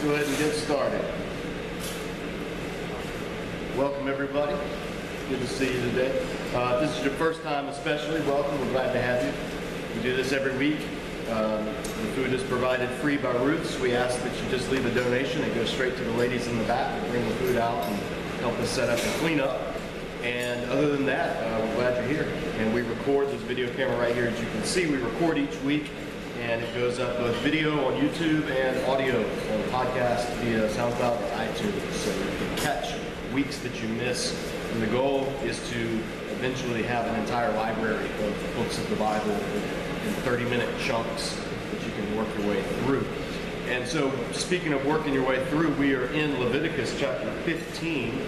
go ahead and get started. Welcome, everybody. Good to see you today. If this is your first time especially, welcome. We're glad to have you. We do this every week. The food is provided free by Ruth's. We ask that you just leave a donation. It goes straight to the ladies in the back that bring the food out and help us set up and clean up. And other than that, we're glad you're here. And we record this video camera right here. As you can see, we record each week, and it goes up both video on YouTube and audio on podcast via SoundCloud or iTunes. So you can catch weeks that you miss. And the goal is to eventually have an entire library of books of the Bible in 30-minute chunks that you can work your way through. And so, speaking of working your way through, we are in Leviticus chapter 15.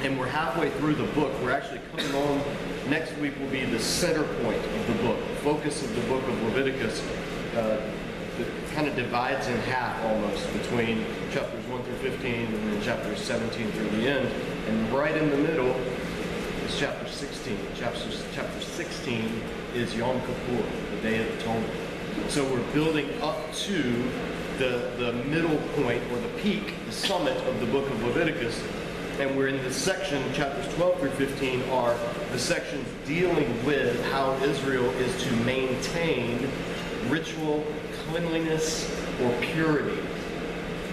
And we're halfway through the book. We're actually coming on. Next week will be the center point of the book, the focus of the book of Leviticus. That kind of divides in half almost between chapters 1 through 15 and then chapters 17 through the end. And right in the middle is chapter 16. Chapter 16 is Yom Kippur, the Day of Atonement. So we're building up to the middle point, or the peak, the summit of the book of Leviticus. And we're in this section, chapters 12 through 15 are the sections dealing with how Israel is to maintain ritual cleanliness or purity.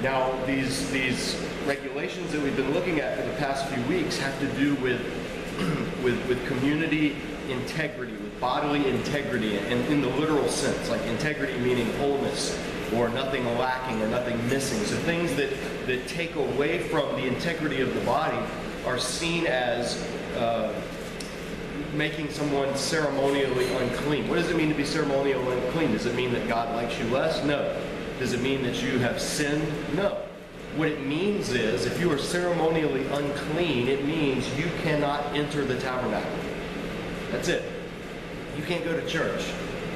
Now, these regulations that we've been looking at for the past few weeks have to do with community integrity, with bodily integrity, and in the literal sense, like integrity meaning wholeness, or nothing lacking or nothing missing. So things that take away from the integrity of the body are seen as making someone ceremonially unclean. What does it mean to be ceremonially unclean? Does it mean that God likes you less? No. Does it mean that you have sinned? No. What it means is, if you are ceremonially unclean, it means you cannot enter the tabernacle. That's it. You can't go to church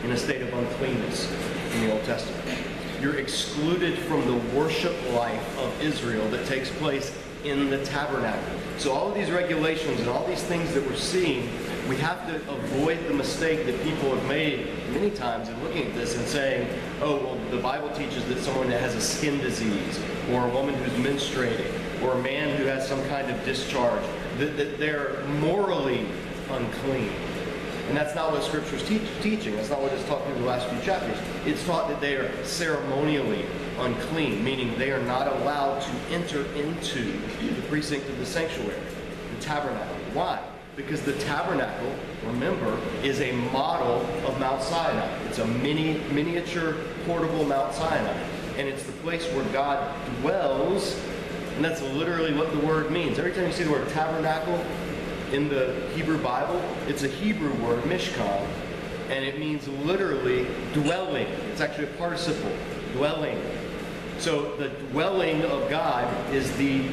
in a state of uncleanness in the Old Testament. You're excluded from the worship life of Israel that takes place in the tabernacle. So all of these regulations and all these things that we're seeing, we have to avoid the mistake that people have made many times in looking at this and saying, oh, well, the Bible teaches that someone that has a skin disease, or a woman who's menstruating, or a man who has some kind of discharge, that they're morally unclean. And that's not what Scripture is teaching. That's not what it's taught through the last few chapters. It's taught that they are ceremonially unclean, meaning they are not allowed to enter into the precinct of the sanctuary, the tabernacle. Why? Because the tabernacle, remember, is a model of Mount Sinai. It's a miniature, portable Mount Sinai. And it's the place where God dwells, and that's literally what the word means. Every time you see the word tabernacle in the Hebrew Bible, it's a Hebrew word, mishkan, and it means literally dwelling. It's actually a participle, dwelling. So the dwelling of God is the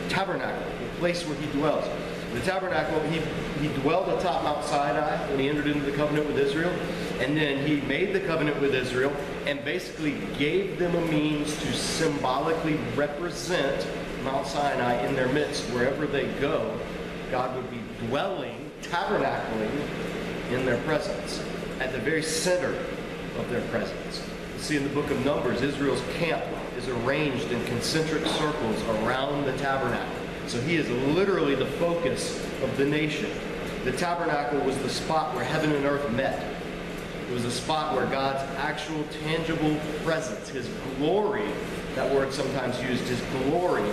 tabernacle, the place where he dwells. The tabernacle, he dwelled atop Mount Sinai when he entered into the covenant with Israel, and then he made the covenant with Israel and basically gave them a means to symbolically represent Mount Sinai in their midst. Wherever they go, God would be dwelling, tabernacling in their presence, at the very center of their presence. You see in the book of Numbers, Israel's camp is arranged in concentric circles around the tabernacle. So he is literally the focus of the nation. The tabernacle was the spot where heaven and earth met. It was a spot where God's actual tangible presence, his glory, that word sometimes used, his glory,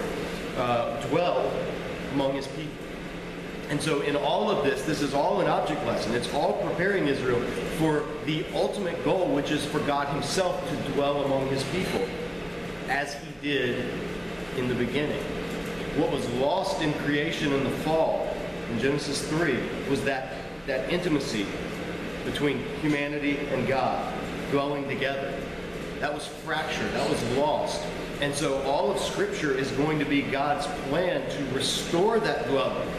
dwelled among his people. And so in all of this, this is all an object lesson. It's all preparing Israel for the ultimate goal, which is for God himself to dwell among his people, as he did in the beginning. What was lost in creation in the fall, in Genesis 3, was that intimacy between humanity and God, dwelling together. That was fractured. That was lost. And so all of Scripture is going to be God's plan to restore that dwelling.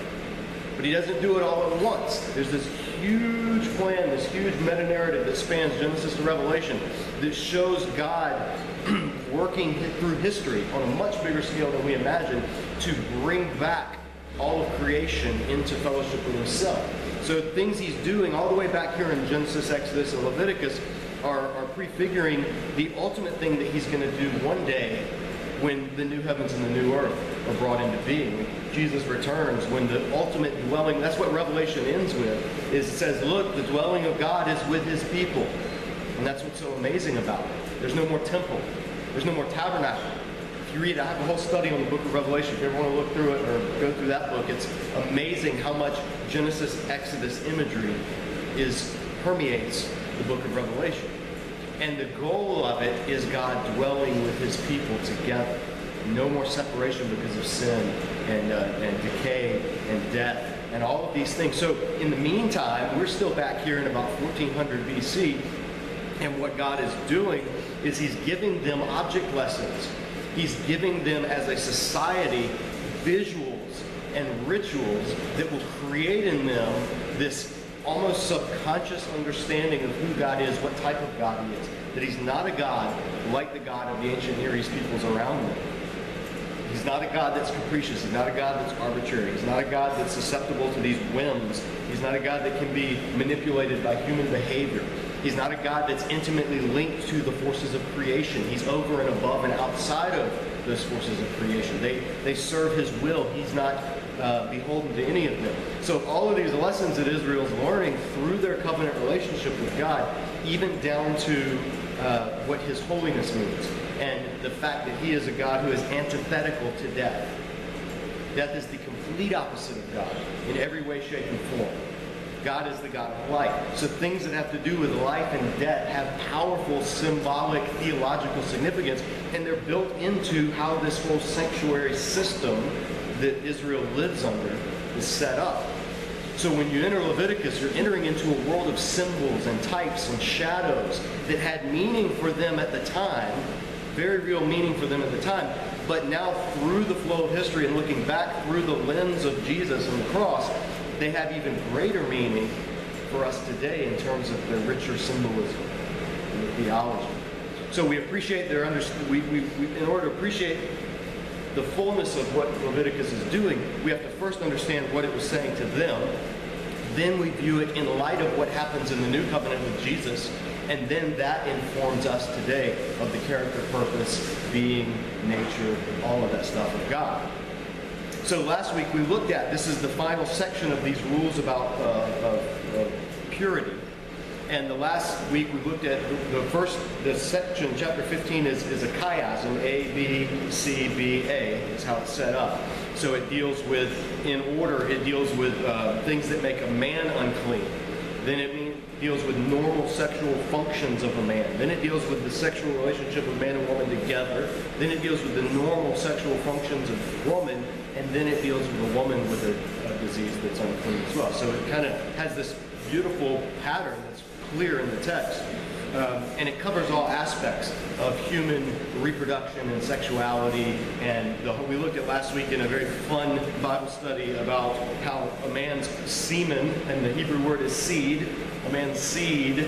But he doesn't do it all at once. There's this huge plan, this huge meta-narrative that spans Genesis to Revelation that shows God working through history on a much bigger scale than we imagine to bring back all of creation into fellowship with himself. So things he's doing all the way back here in Genesis, Exodus, and Leviticus are prefiguring the ultimate thing that he's going to do one day when the new heavens and the new earth are brought into being. Jesus returns when the ultimate dwelling, that's what Revelation ends with, is it says, look, the dwelling of God is with his people. And that's what's so amazing about it. There's no more temple. There's no more tabernacle. If you read, I have a whole study on the book of Revelation. If you ever want to look through it or go through that book, it's amazing how much Genesis, Exodus imagery permeates the book of Revelation. And the goal of it is God dwelling with his people together. No more separation because of sin and decay and death and all of these things. So in the meantime, we're still back here in about 1400 BC. And what God is doing is he's giving them object lessons. He's giving them as a society visuals and rituals that will create in them this almost subconscious understanding of who God is, what type of God he is. That he's not a God like the God of the ancient Near East peoples around them. He's not a God that's capricious. He's not a God that's arbitrary. He's not a God that's susceptible to these whims. He's not a God that can be manipulated by human behavior. He's not a God that's intimately linked to the forces of creation. He's over and above and outside of those forces of creation. They serve his will. He's not beholden to any of them. So all of these lessons that Israel's learning through their covenant relationship with God, even down to what his holiness means, and the fact that he is a God who is antithetical to death. Death is the complete opposite of God in every way, shape, and form. God is the God of life. So things that have to do with life and death have powerful symbolic theological significance, and they're built into how this whole sanctuary system that Israel lives under is set up. So when you enter Leviticus, you're entering into a world of symbols and types and shadows that had meaning for them at the time, very real meaning for them at the time, but now through the flow of history and looking back through the lens of Jesus and the cross, they have even greater meaning for us today in terms of their richer symbolism and the theology. So we appreciate their in order to appreciate the fullness of what Leviticus is doing, we have to first understand what it was saying to them. Then we view it in light of what happens in the new covenant with Jesus, and then that informs us today of the character, purpose, being, nature, all of that stuff of God. So last week we looked at, this is the final section of these rules about purity. And the last week we looked at the section, chapter 15 is a chiasm, A, B, C, B, A, is how it's set up. So it deals with, in order, it deals with things that make a man unclean. Then it deals with normal sexual functions of a man. Then it deals with the sexual relationship of man and woman together. Then it deals with the normal sexual functions of woman. And then it deals with a woman with a disease that's unclean as well. So it kind of has this beautiful pattern that's clear in the text. And it covers all aspects of human reproduction and sexuality. And we looked at last week in a very fun Bible study about how a man's semen, and the Hebrew word is seed, a man's seed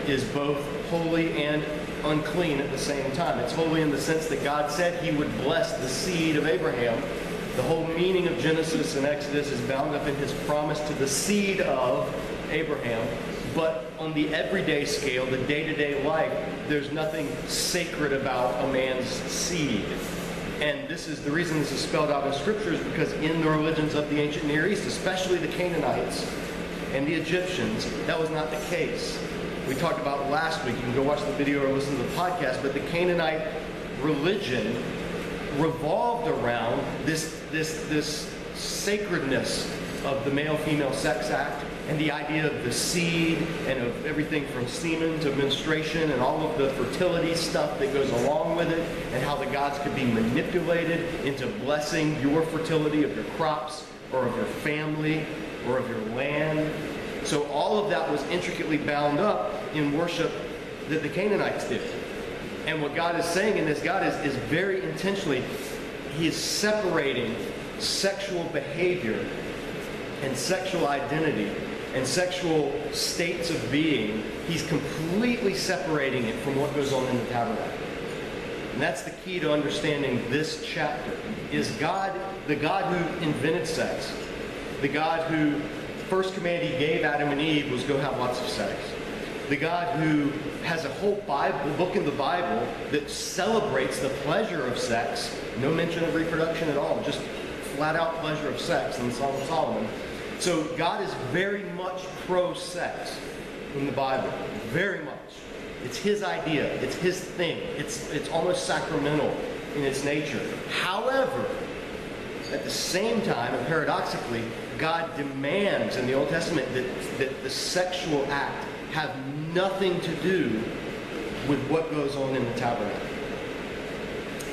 is both holy and unclean at the same time. It's holy in the sense that God said he would bless the seed of Abraham. The whole meaning of Genesis and Exodus is bound up in his promise to the seed of Abraham. But on the everyday scale, the day-to-day life, there's nothing sacred about a man's seed. And this is the reason this is spelled out in Scripture, is because in the religions of the ancient Near East, especially the Canaanites and the Egyptians, that was not the case. We talked about last week. You can go watch the video or listen to the podcast, but the Canaanite religion revolved around this sacredness of the male-female sex act and the idea of the seed and of everything from semen to menstruation and all of the fertility stuff that goes along with it, and how the gods could be manipulated into blessing your fertility of your crops or of your family or of your land. So all of that was intricately bound up in worship that the Canaanites did. And what God is saying in this, God is very intentionally, he is separating sexual behavior and sexual identity and sexual states of being. He's completely separating it from what goes on in the tabernacle. And that's the key to understanding this chapter, is God, the God who invented sex, the God who first command he gave Adam and Eve was go have lots of sex. The God who has a whole book in the Bible that celebrates the pleasure of sex, no mention of reproduction at all, just flat out pleasure of sex in the Song of Solomon. So God is very much pro-sex in the Bible, very much. It's his idea, it's his thing, it's almost sacramental in its nature. However, at the same time, and paradoxically, God demands in the Old Testament that the sexual act have nothing to do with what goes on in the tabernacle.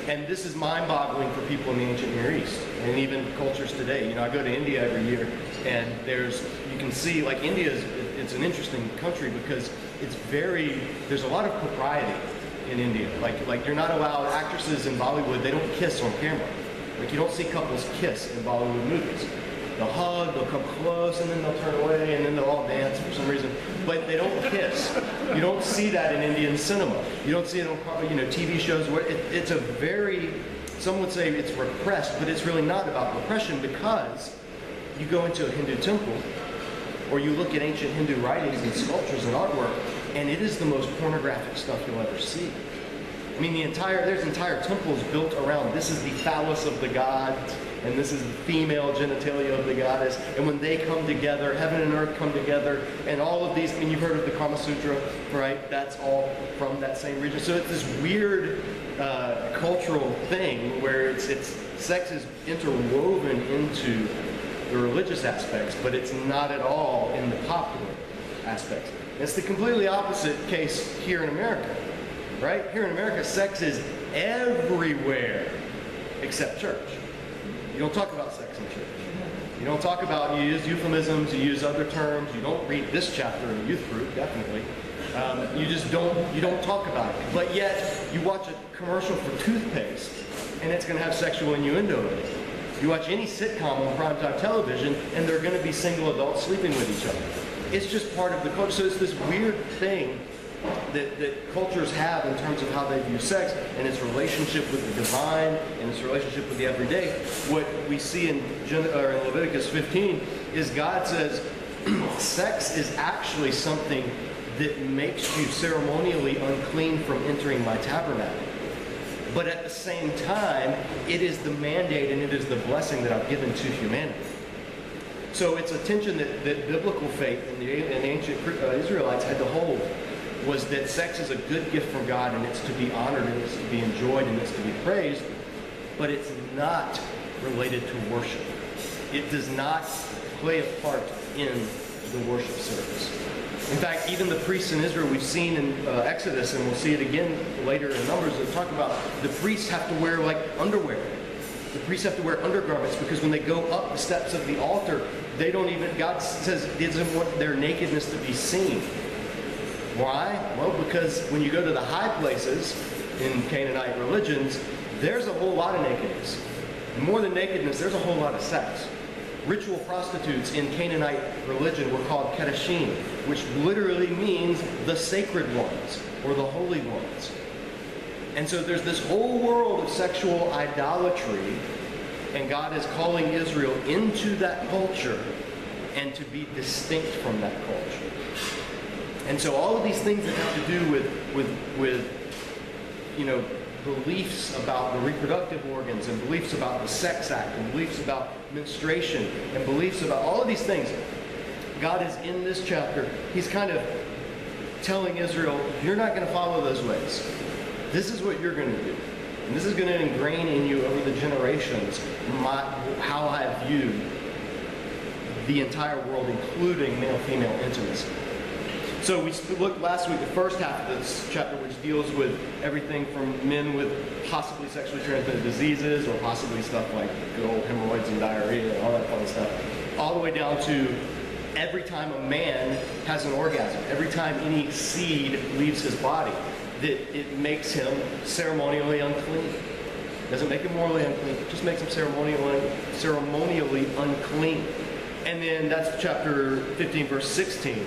And this is mind-boggling for people in the ancient Near East and even cultures today. I go to India every year, and you can see, like, it's an interesting country because there's a lot of propriety in India. Like you're not allowed, actresses in Bollywood, they don't kiss on camera. Like, you don't see couples kiss in Bollywood movies. They'll hug, they'll come close, and then they'll turn away, and then they'll all dance for some reason. But they don't kiss. You don't see that in Indian cinema. You don't see it on TV shows. It's some would say it's repressed, but it's really not about repression, because you go into a Hindu temple, or you look at ancient Hindu writings and sculptures and artwork, and it is the most pornographic stuff you'll ever see. I mean, there's entire temples built around, this is the phallus of the gods, and this is the female genitalia of the goddess. And when they come together, heaven and earth come together, and all of these, you've heard of the Kama Sutra, right? That's all from that same region. So it's this weird cultural thing where sex is interwoven into the religious aspects, but it's not at all in the popular aspects. It's the completely opposite case here in America. Right? Here in America, sex is everywhere except church. You don't talk about sex in church. You don't talk about, you use euphemisms, you use other terms, you don't read this chapter in the youth group, definitely. You don't talk about it. But yet, you watch a commercial for toothpaste, and it's going to have sexual innuendo in it. You watch any sitcom on primetime television, and there are going to be single adults sleeping with each other. It's just part of the culture. So it's this weird thing that cultures have in terms of how they view sex and its relationship with the divine and its relationship with the everyday. What we see in Leviticus 15 is God says sex is actually something that makes you ceremonially unclean from entering my tabernacle. But at the same time, it is the mandate and it is the blessing that I've given to humanity. So it's a tension that biblical faith and the ancient Israelites had to hold, was that sex is a good gift from God, and it's to be honored, and it's to be enjoyed, and it's to be praised, but it's not related to worship. It does not play a part in the worship service. In fact, even the priests in Israel, we've seen in Exodus, and we'll see it again later in Numbers, that talk about the priests have to wear like underwear. The priests have to wear undergarments, because when they go up the steps of the altar, God says he doesn't want their nakedness to be seen. Why? Well, because when you go to the high places in Canaanite religions, there's a whole lot of nakedness. And more than nakedness, there's a whole lot of sex. Ritual prostitutes in Canaanite religion were called kedashim, which literally means the sacred ones or the holy ones. And so there's this whole world of sexual idolatry, and God is calling Israel into that culture and to be distinct from that culture. And so all of these things that have to do with beliefs about the reproductive organs, and beliefs about the sex act, and beliefs about menstruation, and beliefs about all of these things, God is in this chapter, he's kind of telling Israel, you're not going to follow those ways. This is what you're going to do. And this is going to ingrain in you over the generations how I view the entire world, including male-female intimacy. So we looked last week, the first half of this chapter, which deals with everything from men with possibly sexually transmitted diseases, or possibly stuff like good old hemorrhoids and diarrhea and all that fun stuff, all the way down to every time a man has an orgasm, every time any seed leaves his body, that it makes him ceremonially unclean. It doesn't make him morally unclean, it just makes him ceremonially unclean. And then that's chapter 15, verse 16.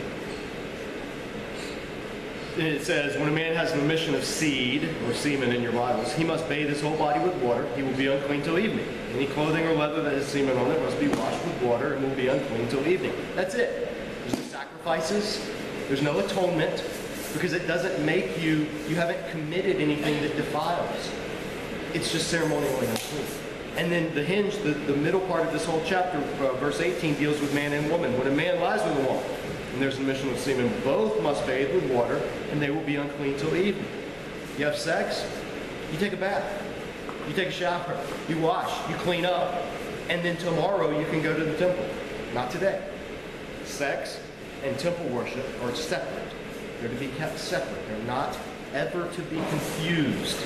And it says, when a man has an emission of seed, or semen in your Bibles, he must bathe his whole body with water. He will be unclean till evening. Any clothing or leather that has semen on it must be washed with water and will be unclean till evening. That's it. There's no sacrifices. There's no atonement because it doesn't make you haven't committed anything that defiles. It's just ceremonially unclean. And then the hinge, the middle part of this whole chapter, verse 18, deals with man and woman. When a man lies with a woman, and there's an emission of semen, both must bathe with water, and they will be unclean till the evening. You have sex, you take a bath, you take a shower, you wash, you clean up, and then tomorrow you can go to the temple. Not today. Sex and temple worship are separate. They're to be kept separate. They're not ever to be confused.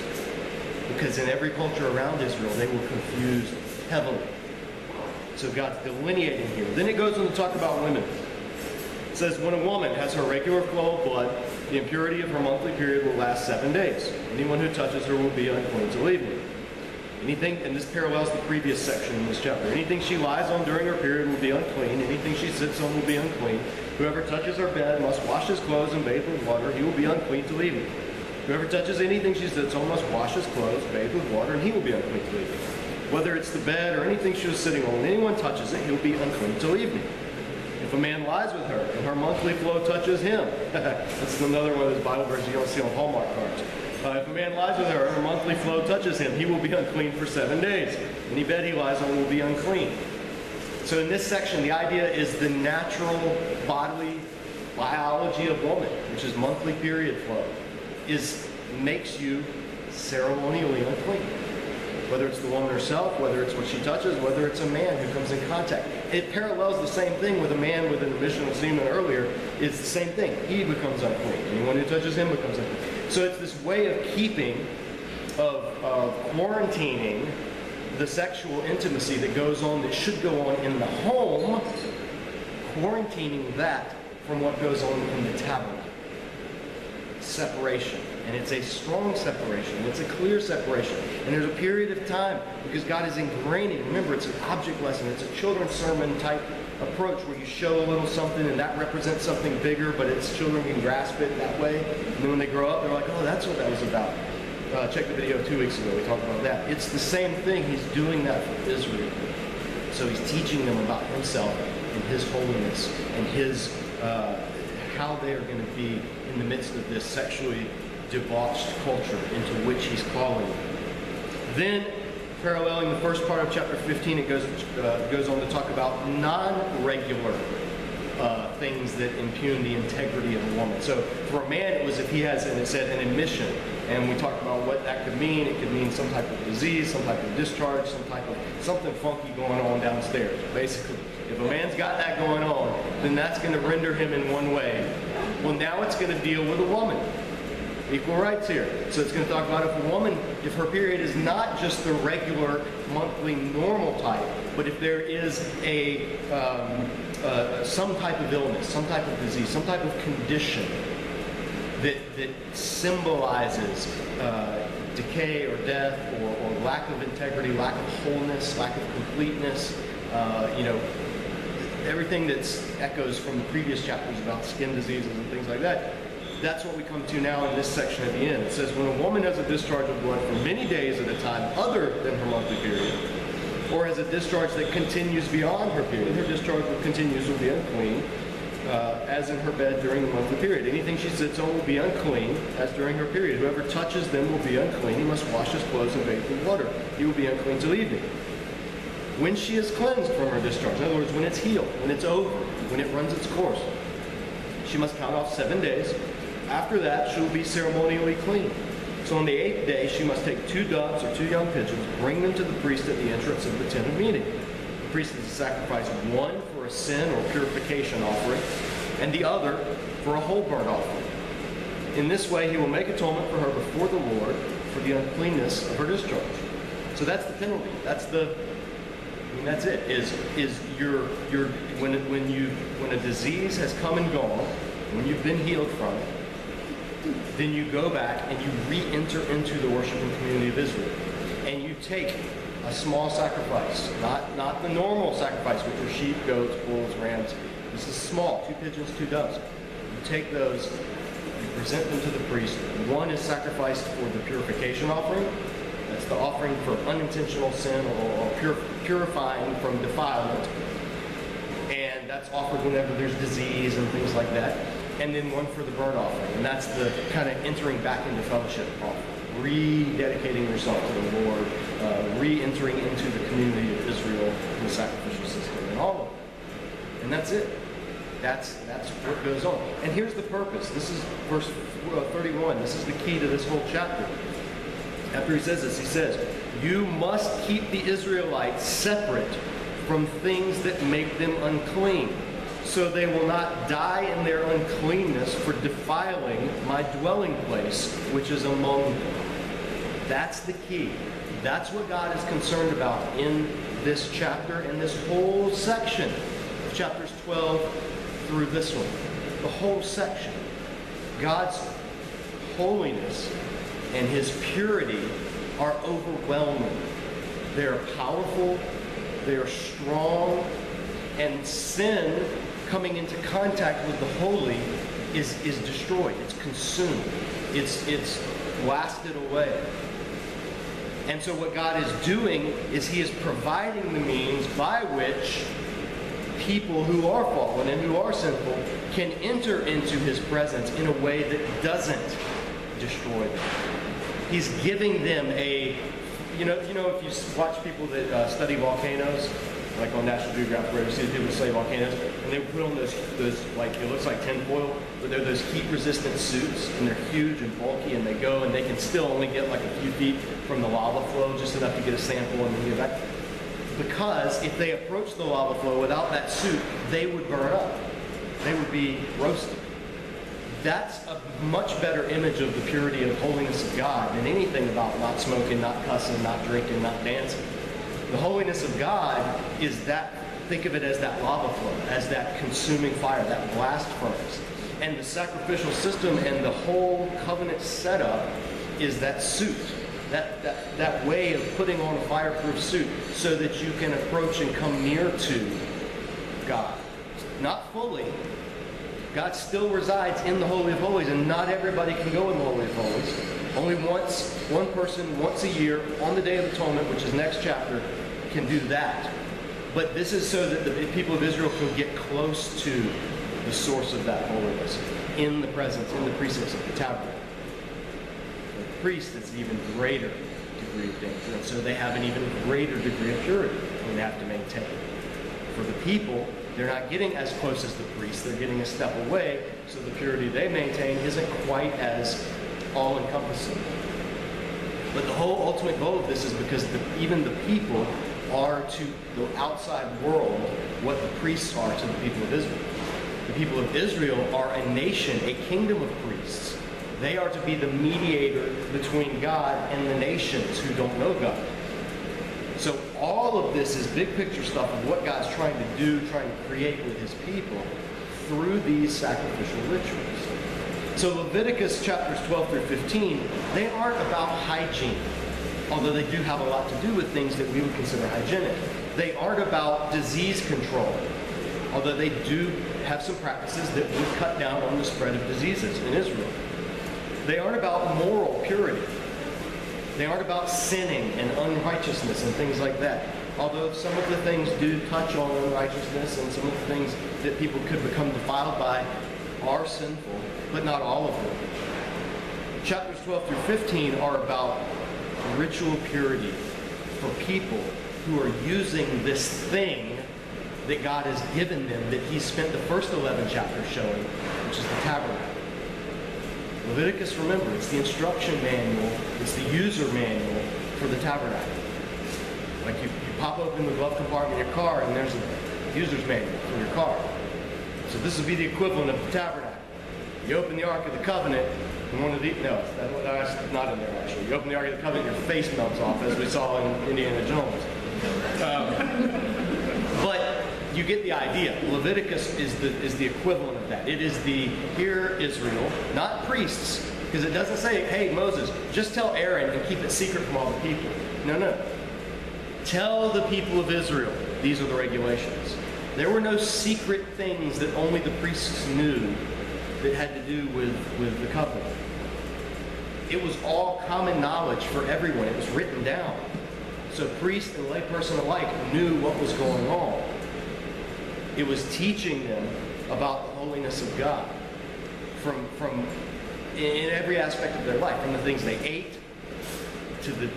Because in every culture around Israel, they were confused heavily. So God's delineating here. Then it goes on to talk about women. It says, when a woman has her regular flow of blood, the impurity of her monthly period will last 7 days. Anyone who touches her will be unclean till evening. Anything, and this parallels the previous section in this chapter. Anything she lies on during her period will be unclean. Anything she sits on will be unclean. Whoever touches her bed must wash his clothes and bathe with water. He will be unclean till evening. Whoever touches anything she sits on must wash his clothes, bathe with water, and he will be unclean till evening. Whether it's the bed or anything she was sitting on, when anyone touches it, he'll be unclean till evening. If a man lies with her and her monthly flow touches him, that's another one of those Bible verses you don't see on Hallmark cards. If a man lies with her and her monthly flow touches him, he will be unclean for 7 days. Any bed he lies on will be unclean. So in this section, the idea is the natural bodily biology of woman, which is monthly period flow, makes you ceremonially unclean. Whether it's the woman herself, whether it's what she touches, whether it's a man who comes in contact. It parallels the same thing with a man with an emission of semen earlier. It's the same thing. He becomes unclean. Anyone who touches him becomes unclean. So it's this way of keeping, of quarantining the sexual intimacy that goes on, that should go on in the home, quarantining that from what goes on in the tabernacle. Separation. And it's a strong separation. It's a clear separation. And there's a period of time because God is ingraining. Remember, it's an object lesson. It's a children's sermon type approach where you show a little something and that represents something bigger, but it's children can grasp it that way. And then when they grow up, they're like, oh, that's what that was about. Check the video 2 weeks ago. We talked about that. It's the same thing. He's doing that for Israel. So he's teaching them about himself and his holiness and his how they are going to be in the midst of this sexually debauched culture into which he's calling them. Then, paralleling the first part of chapter 15, it goes on to talk about non-regular things that impugn the integrity of a woman. So for a man, it was if he has, and it said, an emission. And we talked about what that could mean. It could mean some type of disease, some type of discharge, something funky going on downstairs, basically. If a man's got that going on, then that's going to render him in one way. Well, now it's going to deal with a woman. Equal rights here. So it's going to talk about if a woman, if her period is not just the regular monthly normal type, but if there is some type of illness, some type of disease, some type of condition that symbolizes decay or death or lack of integrity, lack of wholeness, lack of completeness, everything that echoes from the previous chapters about skin diseases and things like that. That's what we come to now in this section at the end. It says, when a woman has a discharge of blood for many days at a time other than her monthly period, or has a discharge that continues beyond her period, her discharge continues will be unclean, as in her bed during the monthly period. Anything she sits on will be unclean, as during her period. Whoever touches them will be unclean. He must wash his clothes and bathe with water. He will be unclean till evening. When she is cleansed from her discharge, in other words, when it's healed, when it's over, when it runs its course, she must count off 7 days. After that, she will be ceremonially clean. So on the 8th day, she must take 2 doves or 2 young pigeons, bring them to the priest at the entrance of the tent of meeting. The priest is to sacrifice one for a sin or purification offering, and the other for a whole burnt offering. In this way, he will make atonement for her before the Lord for the uncleanness of her discharge. So that's the penalty. That's it. When a disease has come and gone, when you've been healed from it, then you go back and you re-enter into the worshiping community of Israel. And you take a small sacrifice, not the normal sacrifice, which are sheep, goats, bulls, rams. This is small, 2 pigeons, 2 doves. You take those, you present them to the priest. One is sacrificed for the purification offering. That's the offering for unintentional sin or purifying from defilement. And that's offered whenever there's disease and things like that. and then one for the burnt offering. And that's the kind of entering back into fellowship offering. Rededicating yourself to the Lord, re-entering into the community of Israel in the sacrificial system, and all of that. And that's it. That's what goes on. And here's the purpose. This is verse 31. This is the key to this whole chapter. After he says this, he says, "You must keep the Israelites separate from things that make them unclean, so they will not die in their uncleanness for defiling my dwelling place, which is among them." That's the key. That's what God is concerned about in this chapter and this whole section of chapters 12 through this one. The whole section. God's holiness and his purity are overwhelming. They are powerful. They are strong. And sin coming into contact with the holy is destroyed. It's consumed. It's blasted away. And so what God is doing is he is providing the means by which people who are fallen and who are sinful can enter into his presence in a way that doesn't destroy them. He's giving them a, you know, if you watch people that study volcanoes, like on National Geographic, where you see the people that study volcanoes, and they put on those like, it looks like tinfoil, but they're those heat-resistant suits, and they're huge and bulky, and they go, and they can still only get like a few feet from the lava flow, just enough to get a sample, and then get back. Because if they approach the lava flow without that suit, they would burn up. They would be roasted. That's a much better image of the purity and holiness of God than anything about not smoking, not cussing, not drinking, not dancing. The holiness of God is that, think of it as that lava flow, as that consuming fire, that blast furnace. And the sacrificial system and the whole covenant setup is that suit, that way of putting on a fireproof suit so that you can approach and come near to God. Not fully. God still resides in the Holy of Holies, and not everybody can go in the Holy of Holies. Only one person once a year on the Day of Atonement, which is next chapter, can do that. But this is so that the people of Israel can get close to the source of that holiness in the presence, in the precincts of the tabernacle. The priest is an even greater degree of danger, and so they have an even greater degree of purity they have to maintain. For the people, they're not getting as close as the priest. They're getting a step away, so the purity they maintain isn't quite as all-encompassing. But the whole ultimate goal of this is because even the people are to the outside world what the priests are to the people of Israel. The people of Israel are a nation, a kingdom of priests. They are to be the mediator between God and the nations who don't know God. So all of this is big picture stuff of what God's trying to do, trying to create with his people through these sacrificial rituals. So Leviticus chapters 12 through 15, they aren't about hygiene, although they do have a lot to do with things that we would consider hygienic. They aren't about disease control, although they do have some practices that would cut down on the spread of diseases in Israel. They aren't about moral purity. They aren't about sinning and unrighteousness and things like that. Although some of the things do touch on unrighteousness, and some of the things that people could become defiled by are sinful, but not all of them. Chapters 12 through 15 are about ritual purity for people who are using this thing that God has given them, that he spent the first 11 chapters showing, which is the tabernacle. Leviticus, remember, it's the instruction manual, it's the user manual for the tabernacle. Like you pop open the glove compartment of your car and there's a user's manual for your car. So this would be the equivalent of the tabernacle. You open the Ark of the Covenant, and one of the, no, that's not in there actually. You open the Ark of the Covenant, your face melts off, as we saw in Indiana Jones. But you get the idea. Leviticus is the equivalent of that. It is the, hear Israel, not priests, because it doesn't say, hey, Moses, just tell Aaron and keep it secret from all the people. No. Tell the people of Israel, these are the regulations. There were no secret things that only the priests knew that had to do with the covenant. It was all common knowledge for everyone. It was written down. So priest and layperson alike knew what was going on. It was teaching them about the holiness of God. from in every aspect of their life, from the things they ate, to the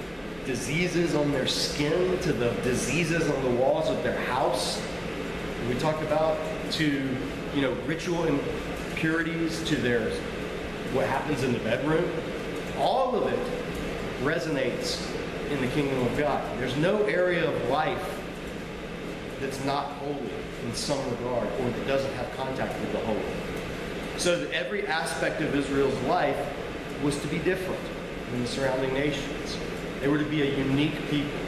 diseases on their skin, to the diseases on the walls of their house, we talked about, to ritual impurities, to what happens in the bedroom. All of it resonates in the kingdom of God. There's no area of life that's not holy in some regard, or that doesn't have contact with the holy. So that every aspect of Israel's life was to be different than the surrounding nations. They were to be a unique people.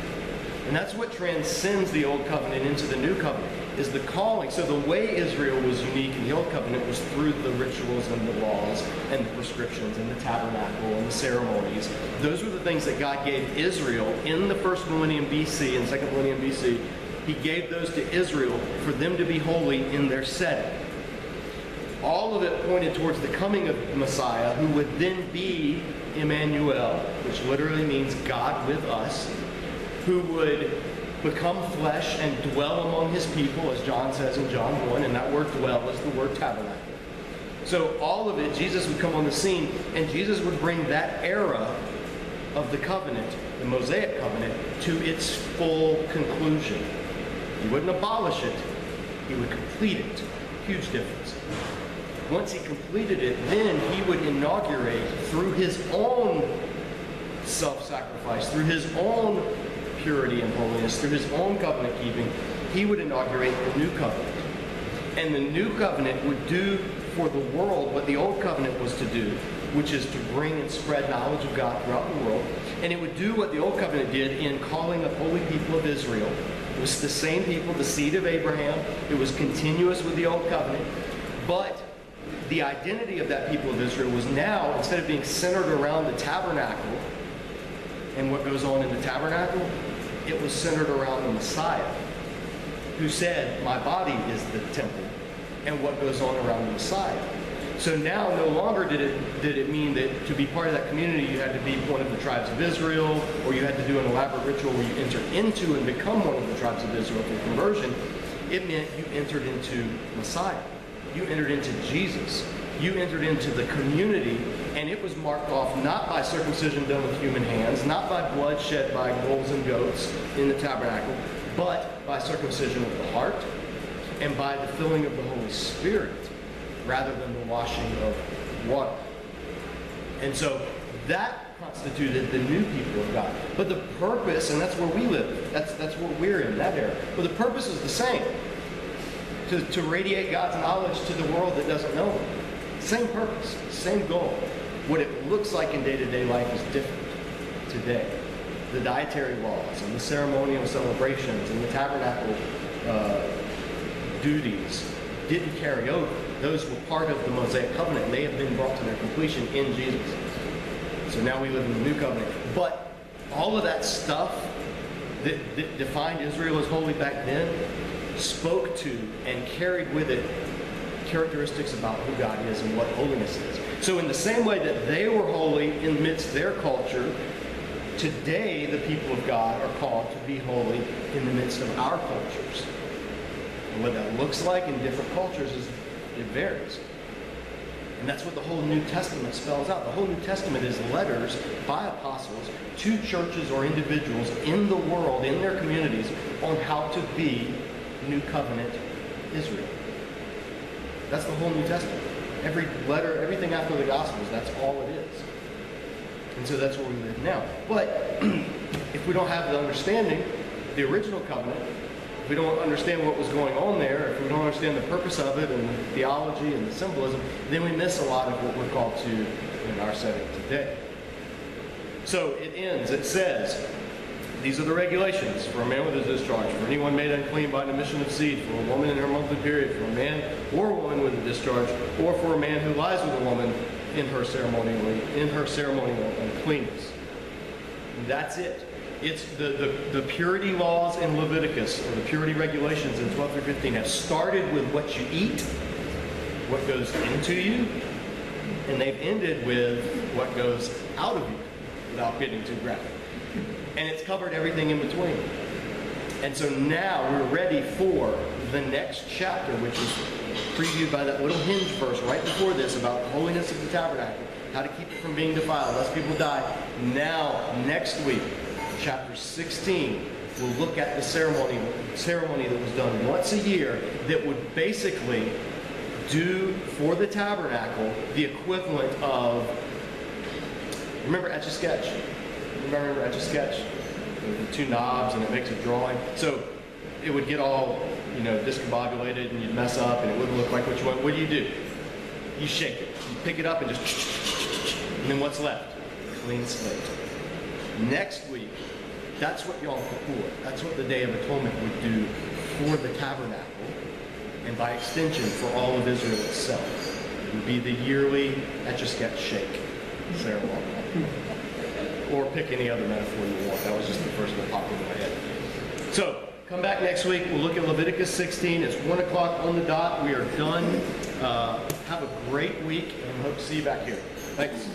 And that's what transcends the Old Covenant into the New Covenant, is the calling. So the way Israel was unique in the Old Covenant was through the rituals and the laws and the prescriptions and the tabernacle and the ceremonies. Those were the things that God gave Israel in the first millennium BC and second millennium BC. He gave those to Israel for them to be holy in their setting. All of it pointed towards the coming of the Messiah, who would then be Emmanuel, which literally means God with us, who would become flesh and dwell among his people, as John says in John 1, and that word dwell is the word tabernacle. So all of it, Jesus would come on the scene, and Jesus would bring that era of the covenant, the Mosaic covenant, to its full conclusion. He wouldn't abolish it, he would complete it. Huge difference. Once he completed it, then he would inaugurate, through his own self-sacrifice, through his own purity and holiness, through his own covenant keeping, he would inaugurate the new covenant. And the new covenant would do for the world what the old covenant was to do, which is to bring and spread knowledge of God throughout the world. And it would do what the old covenant did in calling the holy people of Israel. It was the same people, the seed of Abraham. It was continuous with the old covenant. But the identity of that people of Israel was now, instead of being centered around the tabernacle and what goes on in the tabernacle, it was centered around the Messiah, who said, my body is the temple, and what goes on around the Messiah. So now no longer did it mean that to be part of that community you had to be one of the tribes of Israel, or you had to do an elaborate ritual where you enter into and become one of the tribes of Israel through conversion. It meant you entered into Messiah. You entered into Jesus. You entered into the community, and it was marked off not by circumcision done with human hands, not by blood shed by bulls and goats in the tabernacle, but by circumcision of the heart and by the filling of the Holy Spirit, rather than the washing of water. And so that constituted the new people of God. But the purpose, and that's where we live, that's what we're in, that era. But the purpose is the same. To radiate God's knowledge to the world that doesn't know him. Same purpose, same goal. What it looks like in day-to-day life is different today. The dietary laws and the ceremonial celebrations and the tabernacle duties didn't carry over. Those were part of the Mosaic covenant, and they have been brought to their completion in Jesus. So now we live in the new covenant. But all of that stuff that defined Israel as holy back then spoke to and carried with it characteristics about who God is and what holiness is. So in the same way that they were holy in midst their culture, today the people of God are called to be holy in the midst of our cultures. And what that looks like in different cultures it varies. And that's what the whole New Testament spells out. The whole New Testament is letters by apostles to churches or individuals in the world, in their communities, on how to be New Covenant Israel. That's the whole New Testament. Every letter, everything after the Gospels, that's all it is. And so that's where we live now. But if we don't have the understanding, the original covenant, if we don't understand what was going on there, if we don't understand the purpose of it and the theology and the symbolism, then we miss a lot of what we're called to in our setting today. So it ends, it says, these are the regulations for a man with a discharge, for anyone made unclean by an emission of seed, for a woman in her monthly period, for a man or woman with a discharge, or for a man who lies with a woman in her ceremonial uncleanness. And that's it. It's the purity laws in Leviticus, or the purity regulations in 12 through 15, have started with what you eat, what goes into you, and they've ended with what goes out of you, without getting too graphic. And it's covered everything in between. And so now we're ready for the next chapter, which is previewed by that little hinge verse right before this about the holiness of the tabernacle, how to keep it from being defiled, lest people die. Now, next week, chapter 16, we'll look at the ceremony that was done once a year that would basically do for the tabernacle the equivalent of, remember Etch-a-Sketch? Remember Etch-a-Sketch? With the two knobs and it makes a drawing. So it would get all, discombobulated and you'd mess up and it wouldn't look like what you want. What do? You shake it. You pick it up and just, and then what's left? Clean slate. Next week, that's what Yom Kippur, that's what the Day of Atonement would do for the tabernacle, and by extension for all of Israel itself. It would be the yearly Etch-a-Sketch shake ceremony. Or pick any other metaphor you want. That was just the first one that popped into my head. So, come back next week. We'll look at Leviticus 16. It's 1 o'clock on the dot. We are done. Have a great week, and hope to see you back here. Thanks.